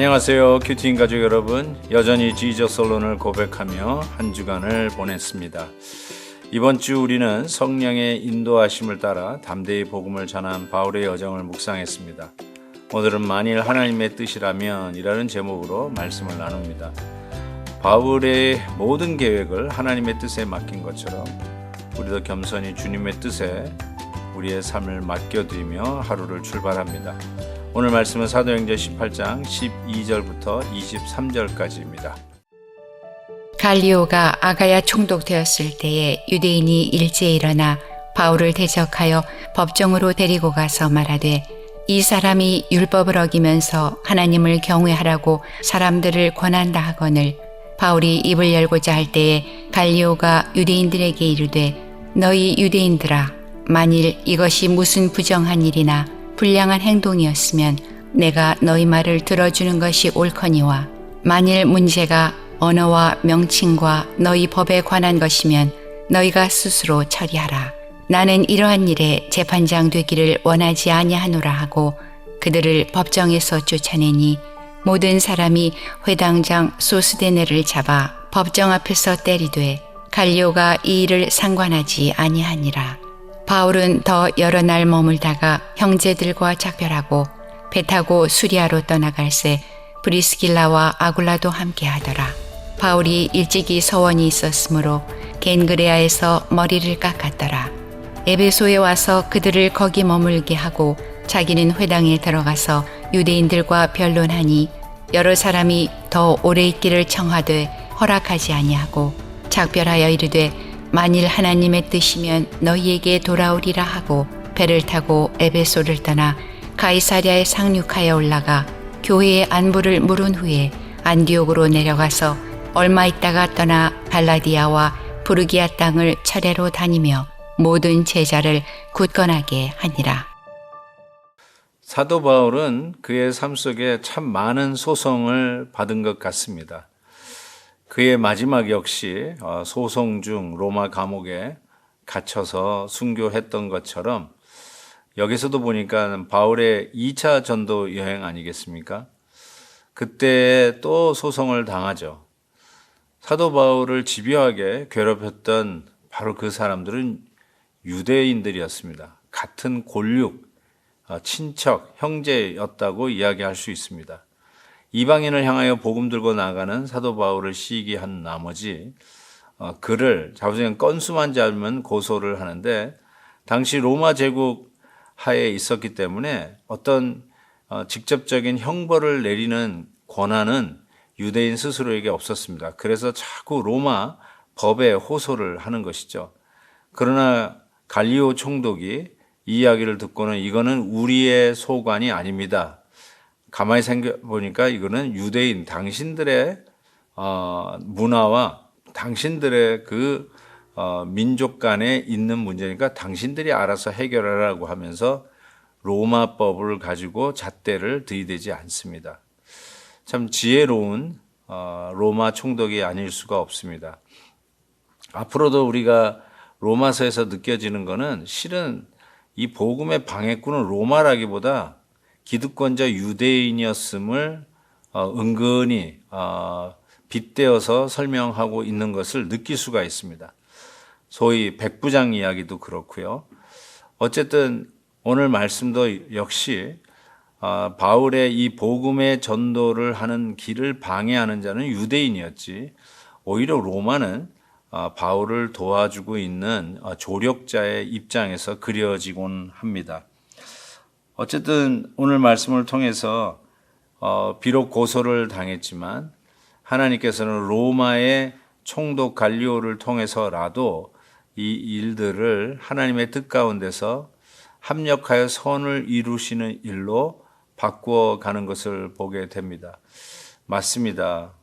안녕하세요. 큐티인 가족 여러분, 여전히 지저스 언론을 고백하며 한 주간을 보냈습니다. 이번 주 우리는 성령의 인도하심을 따라 담대히 복음을 전한 바울의 여정을 묵상했습니다. 오늘은 만일 하나님의 뜻이라면 이라는 제목으로 말씀을 나눕니다. 바울의 모든 계획을 하나님의 뜻에 맡긴 것처럼 우리도 겸손히 주님의 뜻에 우리의 삶을 맡겨드리며 하루를 출발합니다. 오늘 말씀은 사도행전 18장 12절부터 23절까지입니다. 갈리오가 아가야 총독되었을 때에 유대인이 일제히 일어나 바울을 대적하여 법정으로 데리고 가서 말하되 이 사람이 율법을 어기면서 하나님을 경외하라고 사람들을 권한다 하거늘 바울이 입을 열고자 할 때에 갈리오가 유대인들에게 이르되 너희 유대인들아 만일 이것이 무슨 부정한 일이나 불량한 행동이었으면 내가 너희 말을 들어주는 것이 옳거니와 만일 문제가 언어와 명칭과 너희 법에 관한 것이면 너희가 스스로 처리하라. 나는 이러한 일에 재판장 되기를 원하지 아니하노라 하고 그들을 법정에서 쫓아내니 모든 사람이 회당장 소스데네를 잡아 법정 앞에서 때리되 갈리오가 이 일을 상관하지 아니하니라. 바울은 더 여러 날 머물다가 형제들과 작별하고 배 타고 수리아로 떠나갈새 브리스길라와 아굴라도 함께 하더라. 바울이 일찍이 서원이 있었으므로 겐그레아에서 머리를 깎았더라. 에베소에 와서 그들을 거기 머물게 하고 자기는 회당에 들어가서 유대인들과 변론하니 여러 사람이 더 오래 있기를 청하되 허락하지 아니하고 작별하여 이르되 만일 하나님의 뜻이면 너희에게 돌아오리라 하고 배를 타고 에베소를 떠나 가이사랴에 상륙하여 올라가 교회의 안부를 물은 후에 안디옥으로 내려가서 얼마 있다가 떠나 발라디아와 부르기아 땅을 차례로 다니며 모든 제자를 굳건하게 하니라. 사도 바울은 그의 삶 속에 참 많은 소송을 받은 것 같습니다. 그의 마지막 역시 소송 중 로마 감옥에 갇혀서 순교했던 것처럼 여기서도 보니까 바울의 2차 전도 여행 아니겠습니까? 그때 또 소송을 당하죠. 사도 바울을 집요하게 괴롭혔던 바로 그 사람들은 유대인들이었습니다. 같은 골육, 친척, 형제였다고 이야기할 수 있습니다. 이방인을 향하여 복음 들고 나가는 사도 바울을 시기한 나머지 그를 자부심 건수만 잡으면 고소를 하는데 당시 로마 제국 하에 있었기 때문에 어떤 직접적인 형벌을 내리는 권한은 유대인 스스로에게 없었습니다. 그래서 자꾸 로마 법에 호소를 하는 것이죠. 그러나 갈리오 총독이 이 이야기를 듣고는 이거는 우리의 소관이 아닙니다. 가만히 생각해보니까 이거는 유대인 당신들의 문화와 당신들의 그 민족 간에 있는 문제니까 당신들이 알아서 해결하라고 하면서 로마법을 가지고 잣대를 들이대지 않습니다. 참 지혜로운 로마 총독이 아닐 수가 없습니다. 앞으로도 우리가 로마서에서 느껴지는 것은 실은 이 복음의 방해꾼은 로마라기보다 기득권자 유대인이었음을 은근히 빗대어서 설명하고 있는 것을 느낄 수가 있습니다. 소위 백부장 이야기도 그렇고요. 어쨌든 오늘 말씀도 역시 바울의 이 복음의 전도를 하는 길을 방해하는 자는 유대인이었지 오히려 로마는 바울을 도와주고 있는 조력자의 입장에서 그려지곤 합니다. 어쨌든 오늘 말씀을 통해서 비록 고소를 당했지만 하나님께서는 로마의 총독 갈리오를 통해서라도 이 일들을 하나님의 뜻 가운데서 합력하여 선을 이루시는 일로 바꾸어 가는 것을 보게 됩니다. 맞습니다.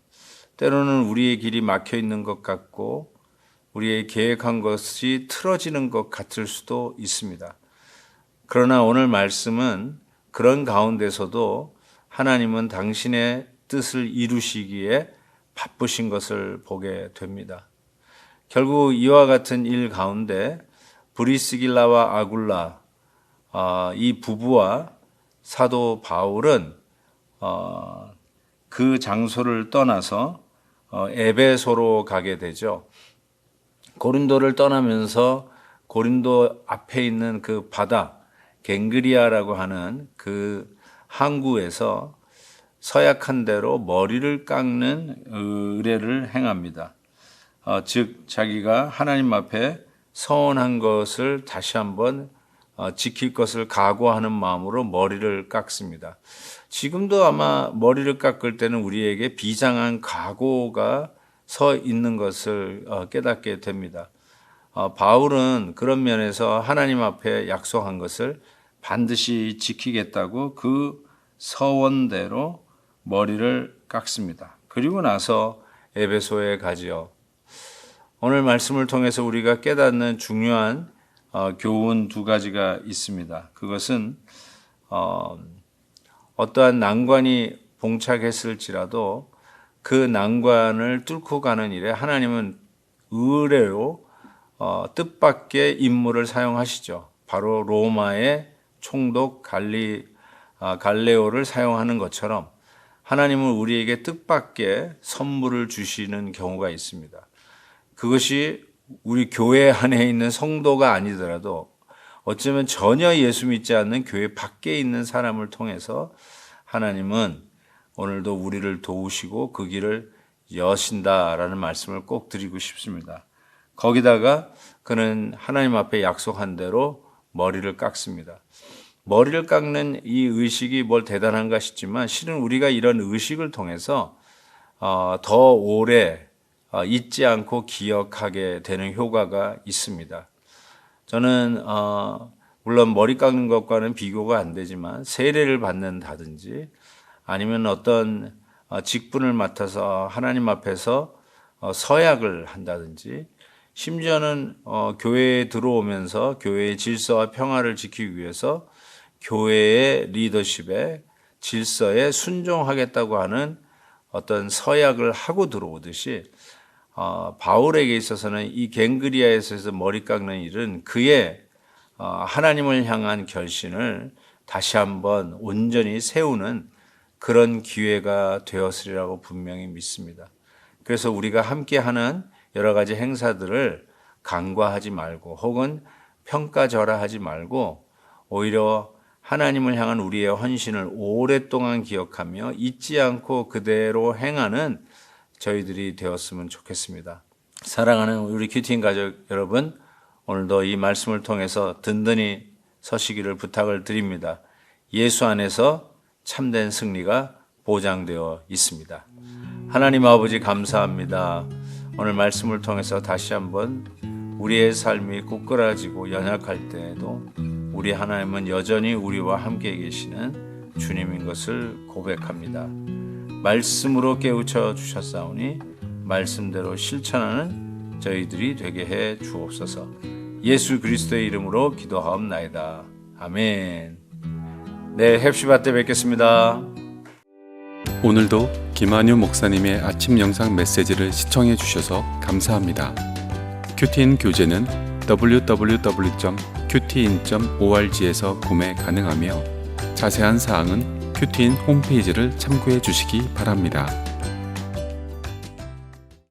때로는 우리의 길이 막혀 있는 것 같고 우리의 계획한 것이 틀어지는 것 같을 수도 있습니다. 그러나 오늘 말씀은 그런 가운데서도 하나님은 당신의 뜻을 이루시기에 바쁘신 것을 보게 됩니다. 결국 이와 같은 일 가운데 브리스길라와 아굴라 이 부부와 사도 바울은 그 장소를 떠나서 에베소로 가게 되죠. 고린도를 떠나면서 고린도 앞에 있는 그 바다 갱그리아라고 하는 그 항구에서 서약한 대로 머리를 깎는 의례를 행합니다. 즉 자기가 하나님 앞에 서원한 것을 다시 한번 지킬 것을 각오하는 마음으로 머리를 깎습니다. 지금도 아마 머리를 깎을 때는 우리에게 비장한 각오가 서 있는 것을 깨닫게 됩니다. 바울은 그런 면에서 하나님 앞에 약속한 것을 반드시 지키겠다고 그 서원대로 머리를 깎습니다. 그리고 나서 에베소에 가지요. 오늘 말씀을 통해서 우리가 깨닫는 중요한 교훈 두 가지가 있습니다. 그것은 어떠한 난관이 봉착했을지라도 그 난관을 뚫고 가는 일에 하나님은 의뢰로 뜻밖의 인물을 사용하시죠. 바로 로마의 총독 갈레오를 사용하는 것처럼 하나님은 우리에게 뜻밖의 선물을 주시는 경우가 있습니다. 그것이 우리 교회 안에 있는 성도가 아니더라도 어쩌면 전혀 예수 믿지 않는 교회 밖에 있는 사람을 통해서 하나님은 오늘도 우리를 도우시고 그 길을 여신다라는 말씀을 꼭 드리고 싶습니다. 거기다가 그는 하나님 앞에 약속한 대로 머리를 깎습니다. 머리를 깎는 이 의식이 뭘 대단한가 싶지만 실은 우리가 이런 의식을 통해서 더 오래 잊지 않고 기억하게 되는 효과가 있습니다. 저는 물론 머리 깎는 것과는 비교가 안 되지만 세례를 받는다든지 아니면 어떤 직분을 맡아서 하나님 앞에서 서약을 한다든지 심지어는 교회에 들어오면서 교회의 질서와 평화를 지키기 위해서 교회의 리더십에 질서에 순종하겠다고 하는 어떤 서약을 하고 들어오듯이 바울에게 있어서는 이 갱그리아에서 머리 깎는 일은 그의 하나님을 향한 결신을 다시 한번 온전히 세우는 그런 기회가 되었으리라고 분명히 믿습니다. 그래서 우리가 함께하는 여러 가지 행사들을 간과하지 말고 혹은 평가절하하지 말고 오히려 하나님을 향한 우리의 헌신을 오랫동안 기억하며 잊지 않고 그대로 행하는 저희들이 되었으면 좋겠습니다. 사랑하는 우리 큐티인 가족 여러분, 오늘도 이 말씀을 통해서 든든히 서시기를 부탁을 드립니다. 예수 안에서 참된 승리가 보장되어 있습니다. 하나님 아버지 감사합니다. 오늘 말씀을 통해서 다시 한번 우리의 삶이 꾸꾸라지고 연약할 때에도 우리 하나님은 여전히 우리와 함께 계시는 주님인 것을 고백합니다. 말씀으로 깨우쳐 주셨사오니 말씀대로 실천하는 저희들이 되게 해 주옵소서. 예수 그리스도의 이름으로 기도하옵나이다. 아멘. 내일 헵시바 때 뵙겠습니다. 오늘도 김한유 목사님의 아침 영상 메시지를 시청해 주셔서 감사합니다. 큐티인 교재는 www.qtin.org에서 구매 가능하며 자세한 사항은 큐티인 홈페이지를 참고해 주시기 바랍니다.